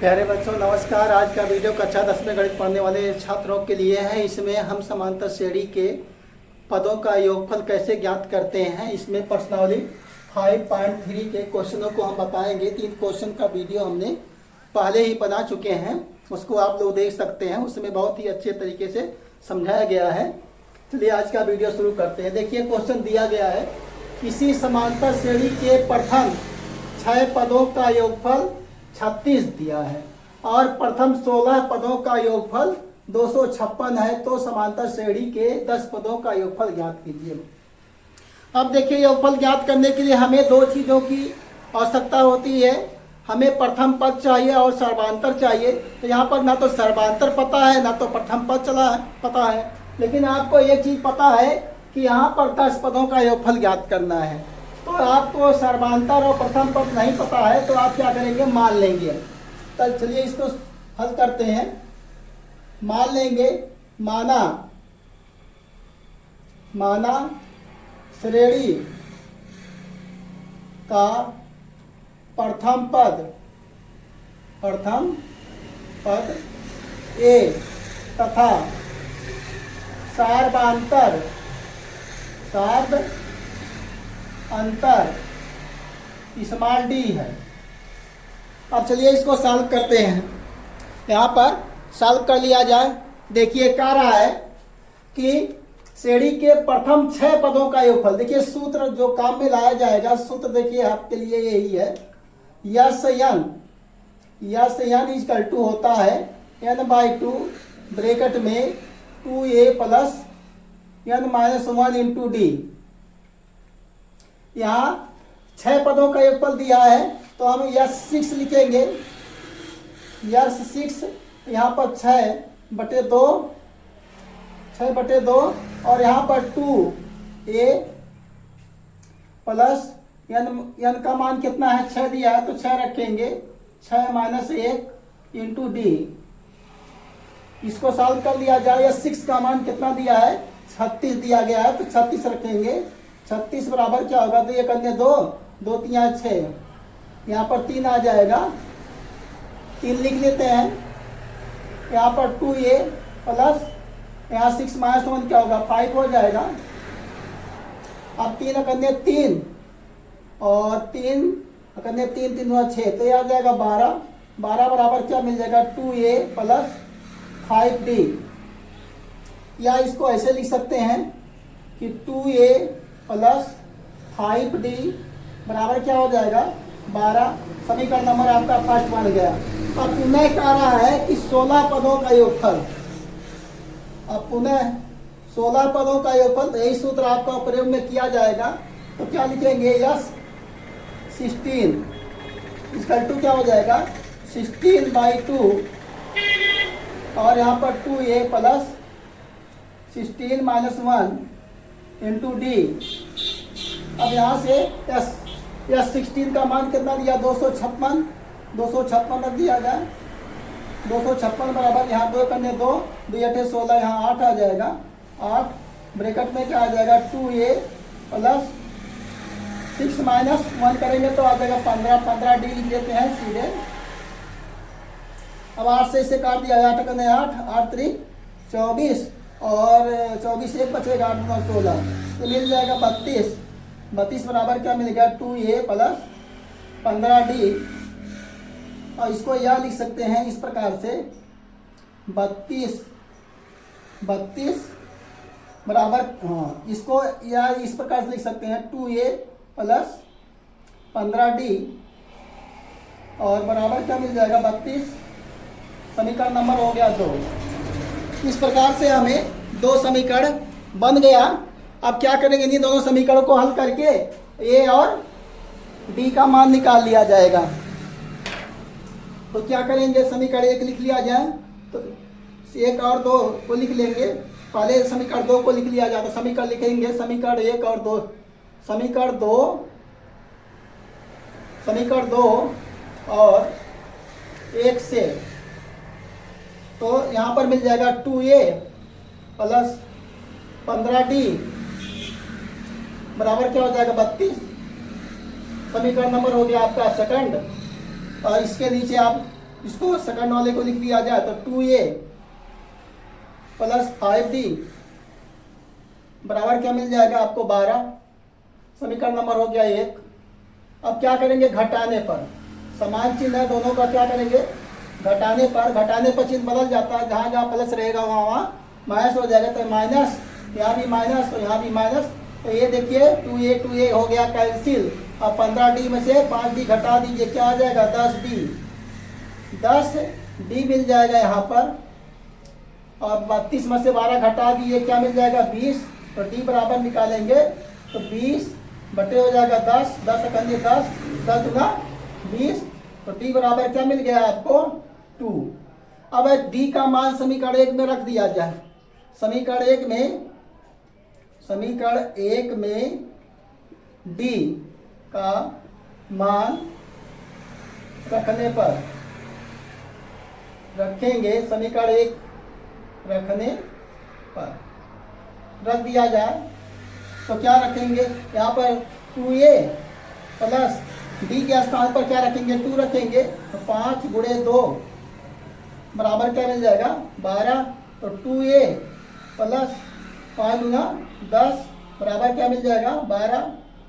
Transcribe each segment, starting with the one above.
प्यारे बच्चों नमस्कार। आज का वीडियो कक्षा 10 में गणित पढ़ने वाले छात्रों के लिए है। इसमें हम समांतर श्रेणी के पदों का योगफल कैसे ज्ञात करते हैं, इसमें प्रश्नावली 5.3 के क्वेश्चनों को हम बताएंगे। 3 क्वेश्चन का वीडियो हमने पहले ही बना चुके हैं, उसको आप लोग देख सकते हैं। उसमें बहुत ही अच्छे तरीके से समझाया गया है। चलिए आज का वीडियो शुरू करते हैं। देखिए क्वेश्चन दिया गया है, किसी समांतर श्रेणी के प्रथम 6 पदों का योगफल 36 दिया है और प्रथम 16 पदों का योगफल 256 है, तो समांतर श्रेणी के 10 पदों का योगफल ज्ञात कीजिए। अब देखिए योगफल ज्ञात करने के लिए हमें 2 चीज़ों की आवश्यकता होती है। हमें प्रथम पद चाहिए और सर्वांतर चाहिए। तो यहाँ पर ना तो सर्वांतर पता है ना तो प्रथम पद पता है, लेकिन आपको एक चीज़ पता है कि यहाँ पर 10 पदों का योगफल ज्ञात करना है। तो आपको सर्वांतर और प्रथम पद नहीं पता है तो आप क्या करेंगे, मान लेंगे। तो चलिए इसको हल करते हैं। मान लेंगे, माना श्रेणी का प्रथम पद ए तथा सर्वांतर अंतर स्मॉल डी है। अब चलिए इसको सॉल्व करते हैं। यहाँ पर सॉल्व कर लिया जाए। देखिए कह रहा है कि श्रेणी के प्रथम 6 पदों का योगफल। देखिए सूत्र जो काम में लाया जाएगा, सूत्र देखिए आपके लिए यही है, यस एन इक्वल टू होता है n/2 ब्रैकेट में 2a plus n-1 into D. यहाँ 6 पदों का योगफल दिया है तो हम S6 लिखेंगे। S6 यहाँ पर 6/2 और यहाँ पर 2a प्लस n का मान कितना है, 6 दिया है तो 6 रखेंगे, 6 - 1 इंटू डी। इसको सॉल्व कर लिया जाए। S6 का मान कितना दिया है, 36 दिया गया है तो 36 रखेंगे। 36 बराबर क्या होगा, तो 1 अन्य 2, 2 3 6, यहाँ पर 3 आ जाएगा, 3 लिख लेते हैं। यहाँ पर 2a प्लस यहाँ 6 - 1 क्या होगा, 5 हो जाएगा। अब 3 अन्य 3 और 3 अन्य 3 3 6, तो ये आ जाएगा 12 बराबर क्या मिल जाएगा, 2a प्लस 5d। या इसको ऐसे लिख सकते हैं कि 2a प्लस 5d बराबर क्या हो जाएगा, 12। समीकरण नंबर आपका फर्स्ट बन गया। अब पुनः कह रहा है कि 16 पदों का योगफल। अब पुनः 16 पदों का योगफल, यही सूत्र आपका प्रयोग में किया जाएगा। तो क्या लिखेंगे, S16 इसका 2 क्या हो जाएगा, 16/2 और यहाँ पर 2a प्लस 16 - 1 इंटू डी। अब यहाँ से S16 का मान कितना दिया, 256 रख दिया जाए। 256 बराबर यहाँ 2 करने 2, 2 8 16, यहाँ 8 आ जाएगा। 8 ब्रैकेट में क्या आ जाएगा, 2a प्लस 6 - 1 करेंगे तो आ जाएगा 15 डी लिख लेते हैं सीधे। अब 8 से इसे काट दिया, 8 करने 8, 8 3 24 और 24 एक बचेगा, 8 9 16, तो मिल जाएगा 32 बराबर क्या मिलेगा, 2a प्लस 15d। और इसको यह लिख सकते हैं इस प्रकार से, 32 बराबर, इसको या इस प्रकार से लिख सकते हैं, 2a प्लस 15d और बराबर क्या मिल जाएगा, 32। समीकरण नंबर हो गया 2। इस प्रकार से हमें 2 समीकरण बन गया। अब क्या करेंगे, इन दोनों समीकरणों को हल करके a और d का मान निकाल लिया जाएगा। तो क्या करेंगे, समीकरण 1 लिख लिया जाए तो 1 और 2 को लिख लेंगे। पहले समीकरण 2 को लिख लिया जाए तो समीकरण लिखेंगे, समीकरण 1 और 2, समीकरण 2 और 1 से, तो यहाँ पर मिल जाएगा 2a प्लस 15d बराबर क्या हो जाएगा 32। समीकरण नंबर हो गया आपका सेकंड। और इसके नीचे आप इसको सेकंड वाले को लिख दिया जाए तो 2a प्लस 5d बराबर क्या मिल जाएगा आपको 12। समीकरण नंबर हो गया 1। अब क्या करेंगे, घटाने पर समान चिन्ह है दोनों का, क्या करेंगे घटाने पर चिन्ह बदल जाता है, जहाँ जहाँ प्लस रहेगा वहाँ वहाँ माइनस हो जाएगा। तो माइनस, यहाँ भी माइनस, तो यहाँ भी माइनस। तो ये देखिए 2a हो गया कैंसिल। अब 15d में से 5d घटा दीजिए, क्या आ जाएगा 10d मिल जाएगा यहाँ पर। और 32 में से 12 घटा दिए, क्या मिल जाएगा 20। तो d बराबर निकालेंगे तो 20 बटे हो जाएगा 10, 10 अकन्ये 10, 10 दूना 20। तो d बराबर क्या मिल गया आपको 2। अब d का मान समीकरण 1 में रख दिया जाए। समीकरण 1 में d का मान रखने पर रखेंगे, समीकरण 1 रखने पर रख दिया जाए तो क्या रखेंगे, यहाँ पर 2a प्लस d के स्थान पर क्या रखेंगे 2 रखेंगे। तो 5 गुणे 2 बराबर क्या मिल जाएगा 12। तो 2a प्लस 5 गुना 10 बराबर क्या मिल जाएगा 12।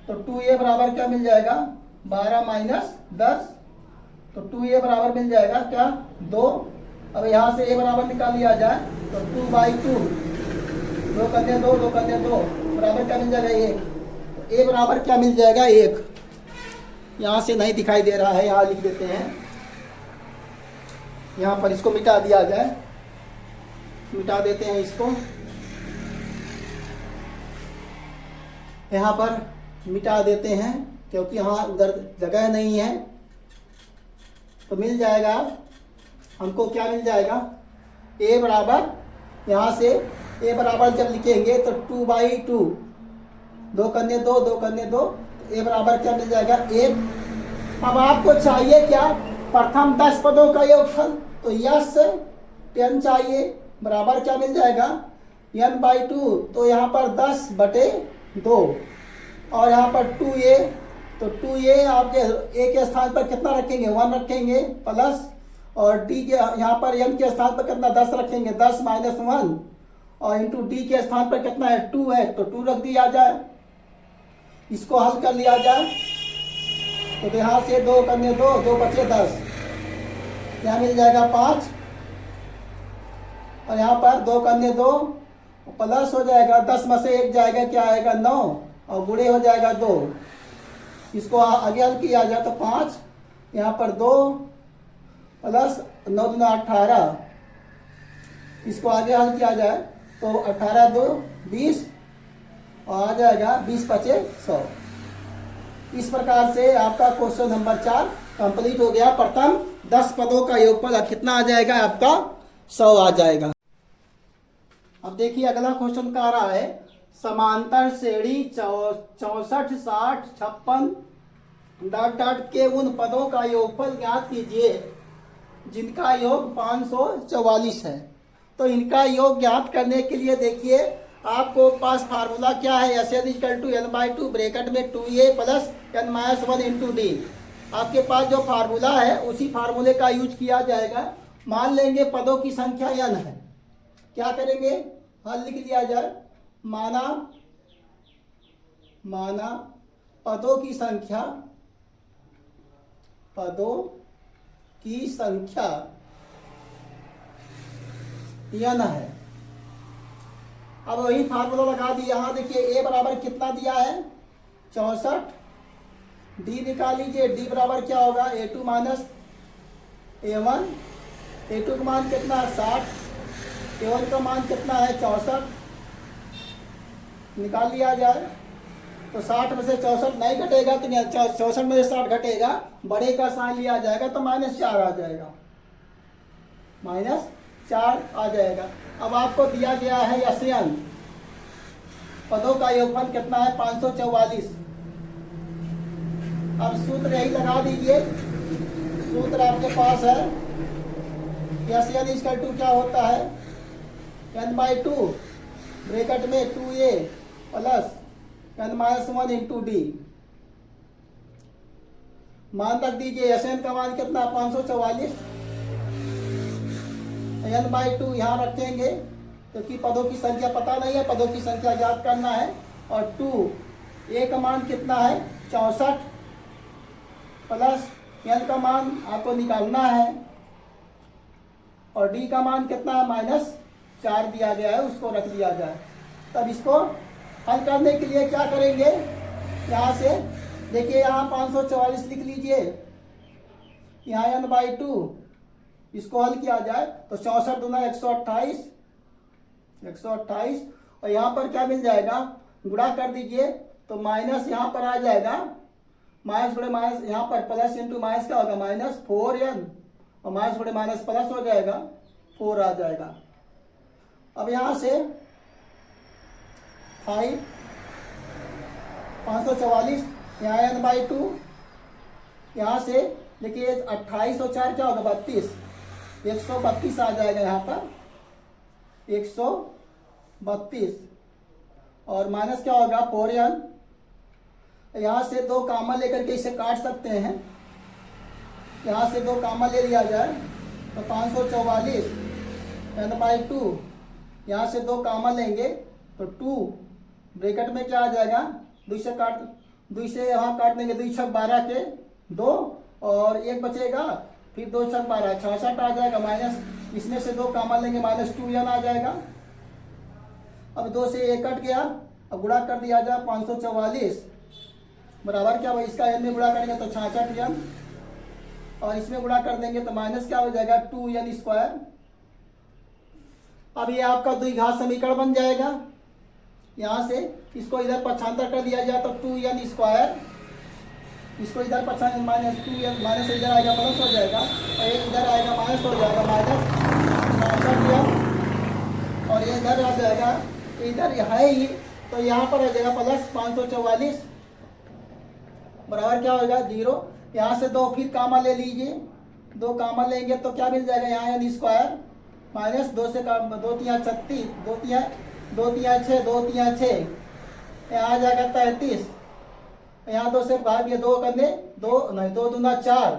तो 2a बराबर क्या मिल जाएगा 12 माइनस 10। तो 2a बराबर मिल जाएगा क्या 2। अब यहाँ से a बराबर निकाल लिया जाए तो 2/2, 2 कन्या 2, 2 कन्या 2 बराबर क्या मिल जाएगा 1। तो a बराबर क्या मिल जाएगा 1। यहाँ से नहीं दिखाई दे रहा है, यहाँ लिख देते हैं। यहाँ पर इसको मिटा दिया जाए, मिटा देते हैं इसको। यहाँ पर मिटा देते हैं क्योंकि यहाँ उधर जगह नहीं है। तो मिल जाएगा हमको, क्या मिल जाएगा a बराबर, यहाँ से a बराबर जब लिखेंगे तो 2/2, 2 कन्या 2, 2 कन्या 2, a बराबर क्या मिल जाएगा 1। अब आपको चाहिए क्या, प्रथम 10 पदों का योगफल। तो यस 10 चाहिए, बराबर क्या मिल जाएगा n/2। तो यहाँ पर 10/2 और यहाँ पर 2a। तो 2a आपके a के स्थान पर कितना रखेंगे 1 रखेंगे प्लस, और d के यहाँ पर n के स्थान पर कितना 10 रखेंगे, 10 माइनस 1, और इंटू d के स्थान पर कितना है 2 है तो 2 रख दिया जाए। इसको हल कर लिया जाए तो यहाँ से 2 कन्या 2, 2 बचे 10, यहाँ मिल जाएगा 5, और यहाँ पर 2 कन्या 2 प्लस हो जाएगा 10 में से 1 जाएगा, क्या आएगा 9, और गुणे हो जाएगा 2। इसको आगे हल किया जाए तो 5, यहाँ पर 2 प्लस 9 दूना 18, इसको आगे हल किया जाए तो 18 2 20, और आ जाएगा 20 पचे 100। इस प्रकार से आपका क्वेश्चन नंबर 4 कंप्लीट हो गया। प्रथम 10 पदों का योगफल अब कितना आ जाएगा आपका 100 आ जाएगा। अब देखिए अगला क्वेश्चन का आ रहा है, समांतर श्रेणी 64 60 56 डॉट डॉट के उन पदों का योगफल ज्ञात कीजिए जिनका योग 544 है। तो इनका योग ज्ञात करने के लिए देखिए आपको पास फार्मूला क्या है, Sn = n/2 ब्रैकेट में 2a plus n-1 into D. आपके पास जो फार्मूला है उसी फार्मूले का यूज किया जाएगा। मान लेंगे पदों की संख्या n है, क्या करेंगे हल लिख दिया जाए। माना पदों की संख्या n है। अब वही फार्मूला लगा दी। यहाँ देखिए a बराबर कितना दिया है 64, d निकाल लीजिए, d बराबर क्या होगा a2 माइनस a1। a2 का मान कितना है 60, a1 का मान कितना है 64, निकाल लिया जाए तो 60 में से 64 नहीं घटेगा तो 64 में से 60 घटेगा, बड़े का साइन लिया जाएगा तो -4 आ जाएगा, -4 आ जाएगा। अब आपको दिया गया है Sn, पदों का योगफल कितना है 544। अब सूत्र यही लगा दीजिए, सूत्र आपके पास है Sn = क्या होता है n/2 ब्रैकेट में 2a plus n-1 into D. मान रख दीजिए Sn का मान कितना 544 n/2 यहाँ रखेंगे क्योंकि पदों की संख्या पता नहीं है, पदों की संख्या ज्ञात करना है। और 2 a का मान कितना है 64 प्लस n का मान आपको निकालना है और d का मान कितना है -4 दिया गया है, उसको रख लिया जाए। तब इसको हल करने के लिए क्या करेंगे, यहाँ से देखिए यहाँ 544 लिख लीजिए, यहाँ n/2 इसको हल किया जाए तो 64 दूना 128 और यहाँ पर क्या मिल जाएगा, गुणा कर दीजिए तो माइनस यहाँ पर आ जाएगा, माइनस बड़े माइनस यहाँ पर प्लस इंटू माइनस क्या होगा -4n और माइनस बड़े माइनस प्लस हो जाएगा 4 आ जाएगा। अब यहाँ से 544 यहाँ n/2 यहाँ से देखिए 28 और 4 क्या होगा 32 132 आ जाएगा यहाँ पर 132 और माइनस क्या होगा 4n। यहाँ से 2 कामा लेकर के इसे काट सकते हैं, यहाँ से 2 कामा ले लिया जाए तो 544 n/2 यहाँ से 2 कामा लेंगे तो 2 ब्रैकेट में क्या आ जाएगा 2 से यहाँ काट देंगे 2 छक 12 के 2 और 1 बचेगा, फिर 2 छक 12 66 आ जाएगा, माइनस इसमें से 2 कामन लेंगे -2n आ जाएगा। अब 2 से 1 कट गया, अब गुणा कर दिया जाए 544 बराबर क्या हुआ, इसका n में गुणा करेंगे तो 66n और इसमें गुणा कर देंगे तो माइनस क्या हो जाएगा 2n²। अब ये आपका द्विघात समीकरण बन जाएगा। यहाँ से इसको इधर पक्षांतर कर दिया जाए तो 2n², इसको इधर पक्षांतर -2n माइनस इधर आएगा प्लस हो जाएगा और एक इधर आएगा माइनस हो जाएगा -66n और ये इधर आ जाएगा, इधर है ही तो यहाँ पर आ जाएगा प्लस 544 बराबर क्या होगा 0। यहाँ से 2 फिर कामा ले लीजिए, 2 कामा लेंगे तो क्या मिल जाएगा यहाँ n² माइनस 2 से 2 तिया 36 2 तिया 6 2 तिया 6 यहाँ आ जाएगा 33, यहाँ 2 से भाग दिया 2 करने 2 नहीं 2 दूना 4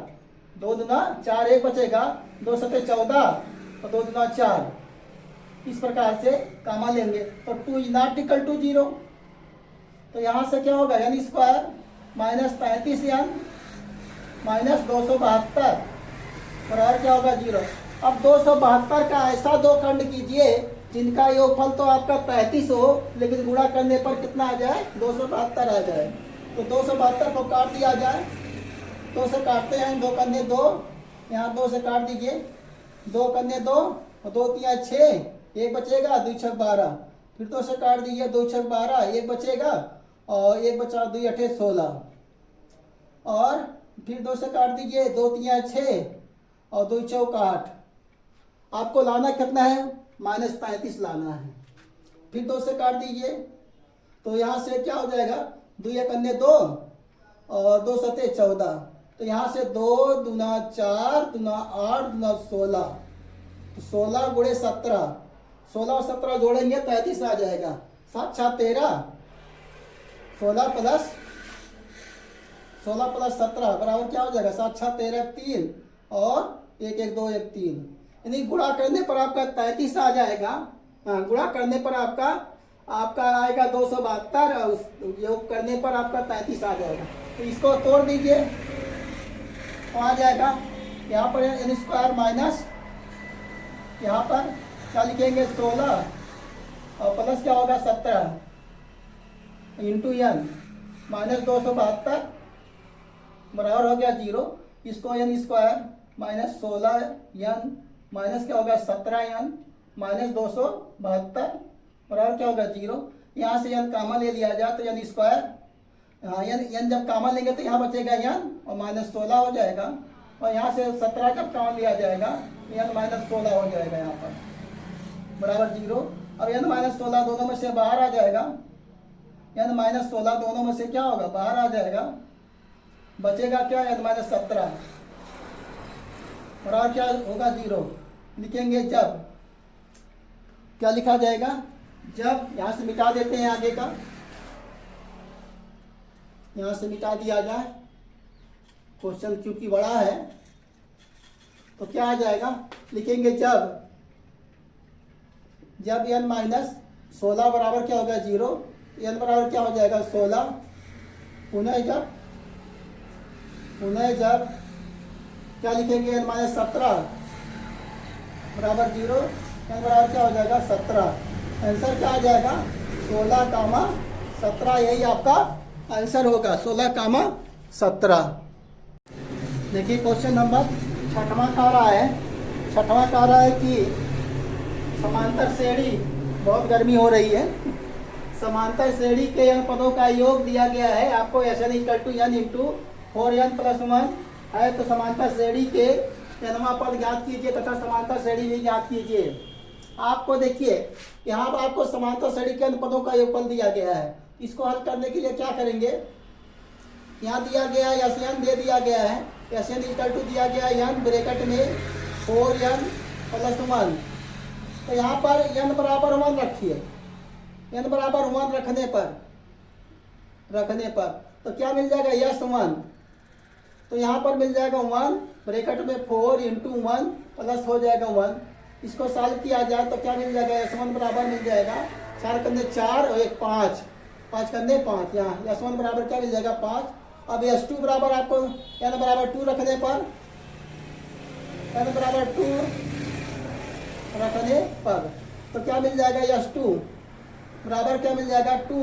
2 दूना 4 1 बचेगा 2 सते 14 और 2 दूना 4, इस प्रकार से कामा लेंगे तो 2 ≠ 0। तो यहाँ से क्या होगा n² माइनस 35n माइनस 272 बराबर क्या होगा 0। अब 272 का ऐसा 2 खंड कीजिए जिनका योगफल तो आपका 35 हो लेकिन गुणा करने पर कितना आ जाए 272 आ जाए। तो 272 को काट दिया जाए, 2 से काटते हैं 2 कन्ने 2, यहाँ 2 से काट दीजिए 2 कन्ने 2 और 2 तिया 6 1 बचेगा 2 छक 12, फिर 2 से काट दीजिए 2 छक 12 1 बचेगा और 1 बचा 2 8 16 और फिर 2 से काट दीजिए 2 तिया 6 और 2 चौक 8। आपको लाना कितना है -35 लाना है, फिर 2 से काट दीजिए तो यहाँ से क्या हो जाएगा 2 1 अन्य 2 और 2 सते 14, तो यहाँ से 2 दूना 4 दूना 8 दूना 16 तो 16 गुणे 17 16 और 17 जोड़ेंगे 33 आ जाएगा, 7 6 13 16 प्लस 17 बराबर क्या हो जाएगा 7 6 13 3 और 1 1 2 1 3, यानी गुणा करने पर आपका 33 आ जाएगा। गुणा करने पर आपका आएगा 272 और योग करने पर आपका 33 आ जाएगा। तो इसको तोड़ दीजिए तो आ जाएगा यहाँ पर n² माइनस यहाँ पर क्या लिखेंगे 16 और प्लस क्या होगा 17 इंटू n माइनस 272 बराबर हो गया 0। इसको n² माइनस 16n माइनस क्या होगा 17n माइनस 272 बराबर क्या होगा 0। यहाँ से n कामा ले लिया जाए तो n² n जब कामा लेंगे तो यहाँ बचेगा n और माइनस 16 हो जाएगा और यहाँ से 17 जब कामा लिया जाएगा तो n माइनस 16 हो जाएगा यहाँ पर बराबर 0। अब n माइनस 16 दोनों में से बाहर आ जाएगा, n माइनस 16 दोनों में से क्या होगा बाहर आ जाएगा, बचेगा क्या n माइनस 17 बराबर क्या होगा 0। लिखेंगे जब क्या लिखा जाएगा, जब यहाँ से मिटा देते हैं आगे का, यहाँ से मिटा दिया जाए, क्वेश्चन क्योंकि बड़ा है तो क्या आ जाएगा, लिखेंगे जब जब n माइनस 16 बराबर क्या होगा 0, n बराबर क्या हो जाएगा 16, पुनः जब क्या लिखेंगे n माइनस 17 बराबर 0, n बराबर क्या हो जाएगा 17। आंसर क्या आ जाएगा 16, 17, यही आपका आंसर होगा 16, 17। देखिए क्वेश्चन नंबर 6वां कह रहा है कि समांतर श्रेणी, बहुत गर्मी हो रही है, समांतर श्रेणी के n पदों का योग दिया गया है आपको Sn = n × 4n + 1 है। तो समांतर श्रेणी के nवां पद ज्ञात कीजिए तथा समांतर श्रेणी भी ज्ञात कीजिए। आपको देखिए यहाँ पर आपको समांतर श्रेणी के n पदों का योगफल दिया गया है। इसको हल करने के लिए क्या करेंगे, यहाँ दिया गया है Sn दे दिया गया है, Sn = दिया गया है n ब्रैकेट में 4n + 1। तो यहाँ पर n बराबर 1 रखिए, n बराबर 1 रखने पर तो क्या मिल जाएगा S1। तो यहाँ पर मिल जाएगा 1 ब्रैकेट में 4 × 1 प्लस हो जाएगा 1। इसको सॉल्व किया जाए तो क्या मिल जाएगा S1 बराबर मिल जाएगा 4 कंधे 4 और 1 5, 5 कंधे 5, यहाँ S1 बराबर क्या मिल जाएगा 5। अब S2 बराबर आपको n बराबर 2 रखने पर, n बराबर 2 रखने पर तो क्या मिल जाएगा S2 बराबर क्या मिल जाएगा 2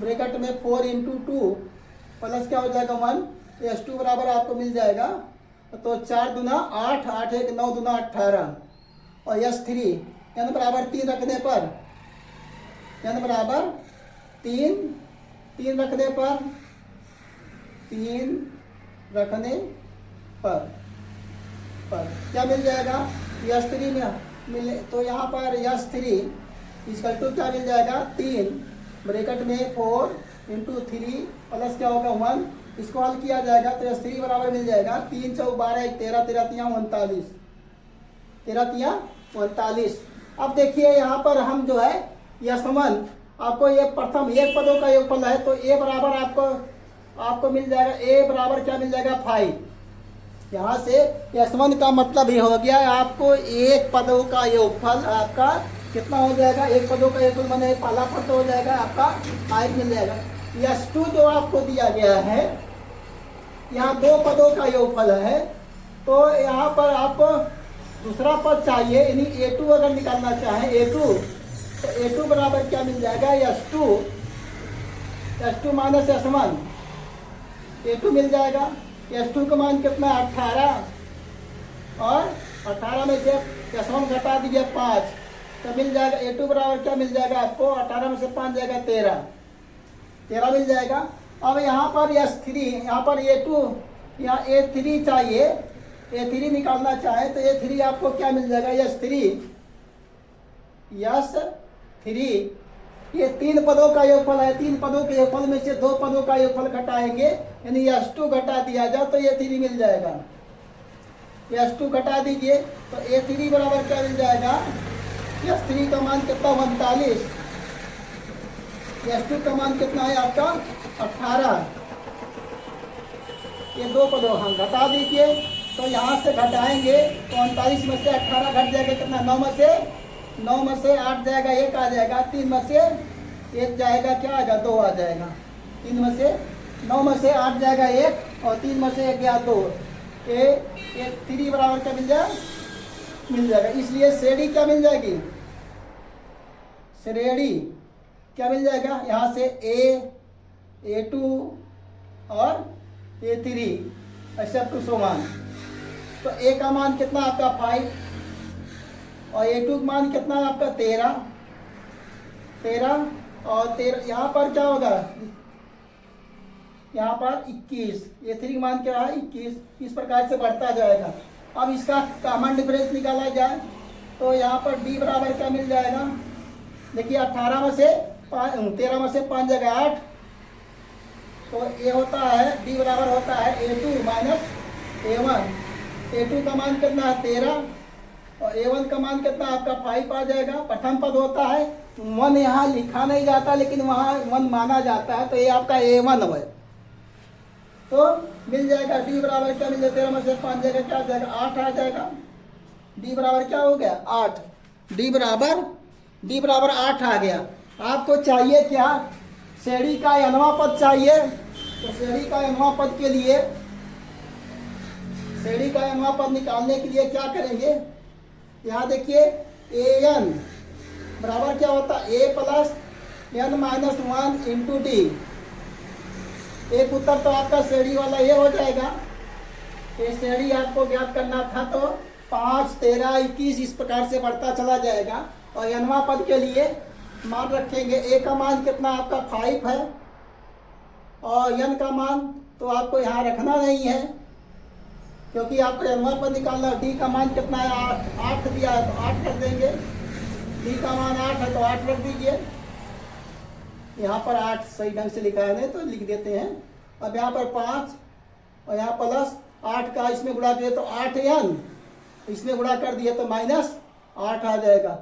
ब्रैकेट में 4 × 2 प्लस क्या हो जाएगा 1। S2 बराबर आपको मिल जाएगा तो 4 दूना 8, 8 1 9 दूना 18 और S3 n बराबर 3 रखने पर, n बराबर 3 रखने पर क्या मिल जाएगा S3 में मिले। तो यहाँ पर S3 = क्या मिल जाएगा 3 ब्रैकेट में 4 × 3 प्लस क्या होगा 1। इसको हल किया जाएगा तो S3 बराबर मिल जाएगा 3 × 4 = 12, 1 13, 13 × 39, 39। अब देखिए यहाँ पर हम जो है S1 आपको ये प्रथम एक पदों का योगफल है तो A बराबर आपको मिल जाएगा, A बराबर क्या मिल जाएगा 5। यहाँ से S1 का मतलब ये हो गया आपको एक पदों का योगफल आपका कितना हो जाएगा, एक पदों का योगफल माने पहला पद तो हो जाएगा आपका 5 मिल जाएगा। S2 जो आपको दिया गया है, यहाँ 2 पदों का योगफल है तो यहाँ पर आपको दूसरा पद चाहिए, यानी A2 अगर निकालना चाहें A2 तो A2 बराबर क्या मिल जाएगा S2 माइनस S1, A2 मिल जाएगा। S2 का मान कितना 18 और 18 में से S1 घटा दीजिए 5 तो मिल जाएगा A2 बराबर क्या मिल जाएगा आपको 18 में से 5 जाएगा 13 मिल जाएगा। अब यहाँ पर S3, यहाँ पर A2, यहाँ A3 चाहिए, A3 निकालना चाहे तो A3 आपको क्या मिल जाएगा S3 ये 3 पदों का योगफल है, 3 पदों के योगफल में से 2 पदों का योगफल घटाएंगे यानी S2 घटा दिया जाए तो A3 मिल जाएगा। S2 घटा दीजिए तो A3 बराबर क्या मिल जाएगा, S3 का मान कितना 39, S2 का मान कितना है आपका 18। ये 2 पदों हम घटा दीजिए तो यहाँ से घटाएंगे तो 39 में से 18 घट जाएगा कितना 9 में से 8 जाएगा 1 आ जाएगा, 3 में से 1 जाएगा क्या आएगा 2 आ जाएगा, 3 में से 9 में से 8 जाएगा 1 और 3 में से 1 गया 2, A3 बराबर क्या मिल जाएगा। इसलिए श्रेणी क्या मिल जाएगी, श्रेणी क्या मिल जाएगा, यहाँ से A2 और A3 ऐसे अप टू समान। तो A का मान कितना आपका 5 और A2 का मान कितना है आपका 13 और 13 यहाँ पर क्या होगा, यहाँ पर 21, A3 का मान क्या है 21। इस प्रकार से बढ़ता जाएगा। अब इसका कॉमन डिफरेंस निकाला जाए तो यहाँ पर D बराबर क्या मिल जाएगा, देखिए 18 में से 13 में से 5 जगह 8 तो ये होता है D बराबर होता है A2 माइनस A1। A2 का मान कितना है 13 और A1 का मान कितना आपका 5 आ जाएगा। प्रथम पद होता है 1, यहाँ लिखा नहीं जाता लेकिन वहाँ 1 माना जाता है तो ये आपका A1 है। तो मिल जाएगा D बराबर क्या मिल जाएगा, 13 में से 5 जगह क्या आ जाएगा 8 आ जाएगा। D बराबर क्या हो गया 8, D बराबर डी बराबर 8 आ गया। आपको चाहिए क्या, श्रेणी का nवां पद चाहिए। तो श्रेणी का nवां पद के लिए, श्रेणी का nवां पद निकालने के लिए क्या करेंगे, यहाँ देखिए an बराबर क्या होता है, a plus n-1 into D. एक उत्तर तो आपका श्रेणी वाला ये हो जाएगा। ये श्रेणी आपको ज्ञात करना था तो 5, 13, 21 इस प्रकार से बढ़ता चला जाएगा। और nवां पद के लिए मान रखेंगे, a का मान कितना आपका 5 है और n का मान तो आपको यहाँ रखना नहीं है क्योंकि आपको nवां पद निकालना। d का मान कितना है, 8 दिया है तो 8 रख देंगे। d का मान 8 है तो 8 रख दीजिए। यहाँ पर 8 सही ढंग से लिखा है तो लिख देते हैं। अब यहाँ पर 5 और यहाँ प्लस 8 का इसमें गुणा दिए तो 8n, इसमें गुणा कर दिए तो -8 आ जाएगा।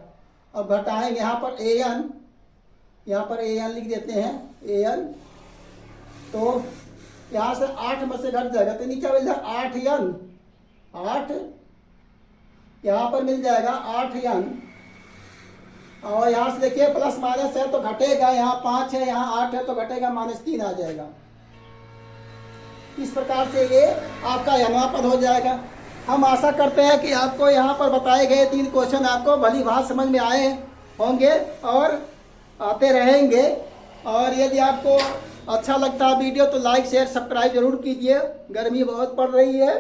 अब घटाएंगे यहाँ पर an, यहाँ पर an लिख देते हैं an, तो यहाँ से 8 में से घट जाएगा तो नीचे मिल जाएगा 8n, 8 यहाँ पर मिल जाएगा 8n। और यहाँ से देखिए प्लस माइनस है तो घटेगा, यहाँ 5 है यहाँ 8 है तो घटेगा -3 आ जाएगा। इस प्रकार से ये आपका nवां पद हो जाएगा। हम आशा करते हैं कि आपको यहाँ पर बताए गए 3 क्वेश्चन आपको भली भांति समझ में आए होंगे और आते रहेंगे। और यदि आपको अच्छा लगता है वीडियो तो लाइक शेयर सब्सक्राइब जरूर कीजिए। गर्मी बहुत पड़ रही है,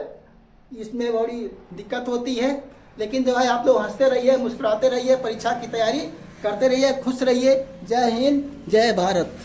इसमें बड़ी दिक्कत होती है, लेकिन जो है आप लोग हंसते रहिए, मुस्कुराते रहिए, परीक्षा की तैयारी करते रहिए, खुश रहिए। जय हिंद, जय भारत।